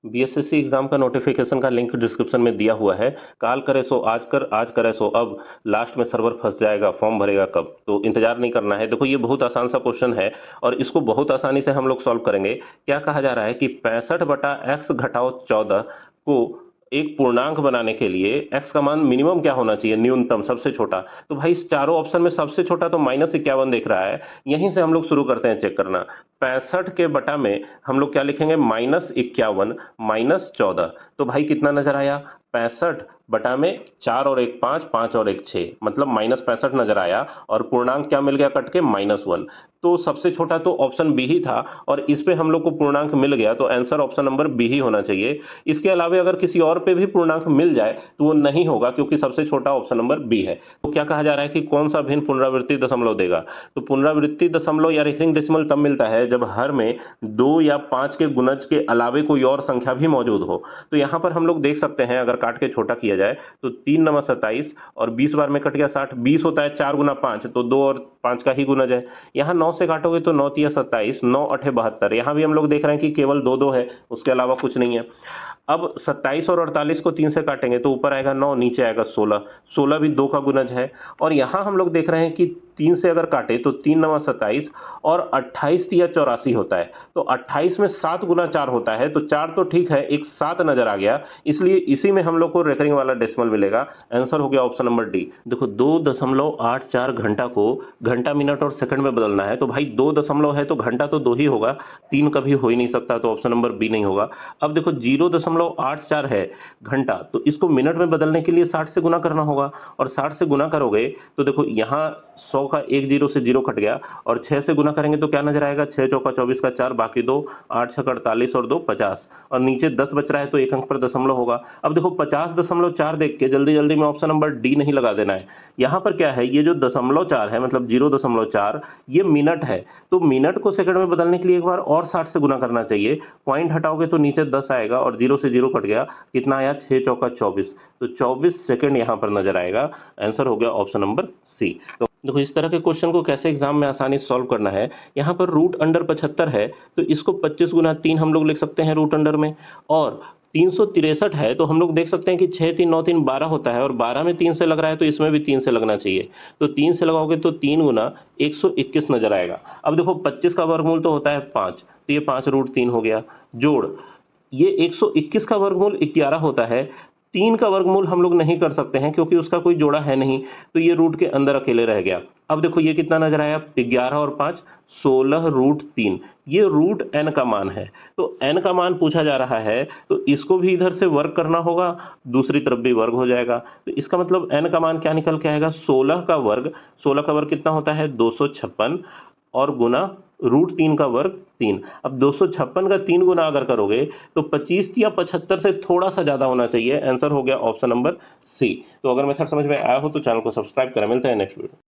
BSSC exam का notification का link description में दिया हुआ है। काल करे सो आज कर, आज करे सो अब, लास्ट में सर्वर फंस जाएगा, फॉर्म भरेगा कब? तो इंतजार नहीं करना है। देखो ये बहुत आसान सा क्वेश्चन है और इसको बहुत आसानी से हम लोग सॉल्व करेंगे। क्या कहा जा रहा है कि 65/x घटाओ 14 को एक पूर्णांक बनाने के लिए x का मान मिनिमम क्या होना चाहिए, न्यूनतम सबसे छोटा। तो भाई इस चारों ऑप्शन में सबसे छोटा तो -51 दिख रहा है। यहीं से हम लोग शुरू करते हैं चेक करना। 65 के बटा में हम लोग क्या लिखेंगे, -51 -14। तो भाई कितना नजर आया, 65 बटा में 4 और 1 5, 5 और 1 6, मतलब -65 नजर आया और पूर्णांक क्या मिल गया कट के, -1। तो सबसे छोटा तो ऑप्शन बी ही था और इस पे हम लोग को पूर्णांक मिल गया, तो आंसर ऑप्शन नंबर बी ही होना चाहिए। इसके अलावा अगर किसी और पे भी पूर्णांक मिल जाए तो वो नहीं होगा, क्योंकि सबसे छोटा ऑप्शन नंबर बी है। तो क्या कहा जा रहा है कि कौन सा भिन्न पुनरावृत्ति दशमलव देगा। तो पुनरावृत्ति दशमलव या रेखिंग डेसिमल तब मिलता है जब हर में 2 या 5 के गुणज के अलावे कोई और संख्या भी मौजूद हो। तो यहाँ पर हम लोग देख सकते हैं, अगर काट के छोटा किया जाए तो 3 9 27 और 20 बार में कट गया 60, 20 होता है 4 गुना 5, तो 2 और 5 का ही गुणज है। यहाँ 9 से काटोगे तो 9 तिया 27, 9 8 72। यहाँ भी हम लोग देख रहे हैं कि केवल 2 2 है, उसके अलावा कुछ नहीं है। अब 27 और 48 को 3 से काटेंगे तो ऊपर आएगा 9, नीचे आएगा 16, 16 भी 2 का गुणज है। और यहाँ हम लोग देख रहे हैं कि 3 से अगर काटे तो 3 9 27 और 28 तिया 84 होता है। तो 28 में 7 गुना 4 होता है, तो 4 तो ठीक है, एक 7 नजर आ गया, इसलिए इसी में हम लोग को रेकरिंग वाला डेसिमल मिलेगा। आंसर हो गया ऑप्शन नंबर डी। देखो 2.84 घंटा को घंटा मिनट और सेकंड में बदलना है, तो भाई 2 दशमलव है तो घंटा तो 2 ही होगा, 3 कभी हो ही नहीं सकता, तो ऑप्शन नंबर बी नहीं होगा। अब देखो 0.84 है घंटा, तो इसको मिनट में बदलने के लिए 60 से गुना करना होगा, और 60 से गुना करोगे तो देखो यहाँ 100 का एक जीरो से जीरो कट गया, और 6 से गुना करेंगे तो क्या नजर आएगा, 6 चौका 24 का 4, बाकी 2, 8 6 48 और 2 50, और नीचे 10 बच रहा है तो एक अंक पर दशमलव होगा। अब देखो 50.4 देख के जल्दी जल्दी में ऑप्शन नंबर डी नहीं लगा देना है। यहाँ पर क्या है, ये जो 0.4 है मतलब 0.4 ये मिनट है, तो मिनट को सेकंड में बदलने के लिए एक बार और 60 से गुना करना चाहिए। पॉइंट हटाओगे तो नीचे 10 आएगा और 0 से 0 कट गया, कितना आया, 6 चौका 24, तो 24 सेकंड यहाँ पर नजर आएगा। आंसर हो गया ऑप्शन नंबर सी। तो देखो इस तरह के क्वेश्चन को कैसे एग्जाम में आसानी से सॉल्व करना है। यहाँ पर रूट अंडर 75 है तो इसको 25 गुना 3 हम लोग लिख सकते हैं रूट अंडर में, और 363 है तो हम लोग देख सकते हैं कि 6 3 9 3 12 होता है, और 12 में 3 से लग रहा है तो इसमें भी 3 से लगना चाहिए, तो 3 से लगाओगे तो 3 गुना 121 नजर आएगा। अब देखो 25 का वर्गमूल तो होता है 5, तो ये 5 रूट 3 हो गया, जोड़ ये 121 का वर्गमूल 11 होता है। 3 का वर्गमूल हम लोग नहीं कर सकते हैं क्योंकि उसका कोई जोड़ा है नहीं, तो ये रूट के अंदर अकेले रह गया। अब देखो ये कितना नजर आया, 11 और 5 16 रूट 3, ये रूट n का मान है, तो n का मान पूछा जा रहा है तो इसको भी इधर से वर्ग करना होगा, दूसरी तरफ भी वर्ग हो जाएगा, तो इसका मतलब n का मान क्या निकल के आएगा, 16 का वर्ग। 16 का वर्ग कितना होता है, 256, और गुना रूट 3 का वर्ग 3। अब 256 का 3 गुना अगर करोगे तो 25 या 75 से थोड़ा सा ज्यादा होना चाहिए। आंसर हो गया ऑप्शन नंबर सी। तो अगर मेथड समझ में आया हो तो चैनल को सब्सक्राइब करें। मिलते हैं नेक्स्ट वीडियो।